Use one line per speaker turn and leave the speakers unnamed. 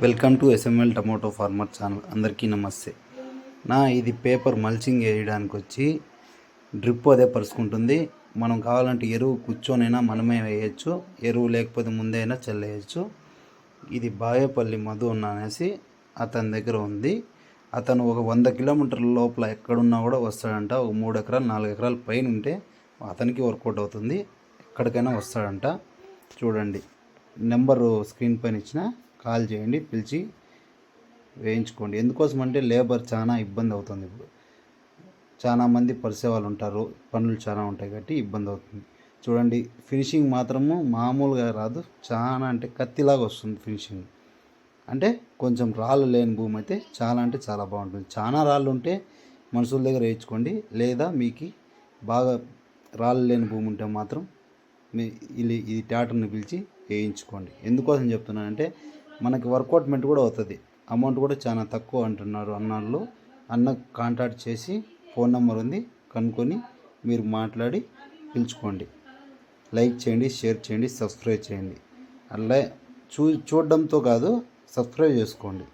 Welcome to SML tomato farmer channel. అందరికీ నమస్తే. ఇది పేపర్ మల్చింగ్ వేయడానికి వచ్చి డ్రిప్ అదే పరుచుకుంటుంది. మనం కావాలంటే ఎరువు కూర్చొనైనా మనమే వేయచ్చు, ఎరువు లేకపోతే ముందైనా చల్లేయచ్చు. ఇది బాయేపల్లి మధు అనేసి అతని దగ్గర ఉంది. అతను ఒక 100 కిలోమీటర్ల లోపల ఎక్కడున్నా కూడా వస్తాడంట. ఒక 3 ఎకరాలు 4 ఎకరాల పైన ఉంటే అతనికి వర్కౌట్ అవుతుంది, ఎక్కడికైనా వస్తాడంట. చూడండి, నెంబరు స్క్రీన్ పైన ఇచ్చిన, కాల్ చేయండి, పిలిచి వేయించుకోండి. ఎందుకోసం అంటే లేబర్ చాలా ఇబ్బంది అవుతుంది. ఇప్పుడు చాలామంది పరిసే వాళ్ళు ఉంటారు, పనులు చాలా ఉంటాయి కాబట్టి ఇబ్బంది అవుతుంది. చూడండి, ఫినిషింగ్ మాత్రము మామూలుగా రాదు, చాలా అంటే కత్తిలాగా వస్తుంది ఫినిషింగ్. అంటే కొంచెం రాళ్ళు లేని భూమి అయితే చాలా అంటే చాలా బాగుంటుంది. చాలా రాళ్ళు ఉంటే మనుషుల దగ్గర వేయించుకోండి, లేదా మీకు బాగా రాళ్ళు లేని భూమి ఉంటే మాత్రం ఈ ట్రాక్టర్ని పిలిచి వేయించుకోండి. ఎందుకోసం చెప్తున్నానంటే మనకి వర్కౌట్మెంట్ కూడా అవుతుంది. అమౌంట్ కూడా చాలా తక్కువ అంటున్నారు అన్నాళ్ళు. అన్నకు కాంటాక్ట్ చేసి ఫోన్ నెంబర్ ఉంది, కనుక్కొని మీరు మాట్లాడి పిలుచుకోండి. లైక్ చేయండి, షేర్ చేయండి, సబ్స్క్రైబ్ చేయండి. అలా చూడడంతో కాదు, సబ్స్క్రైబ్ చేసుకోండి.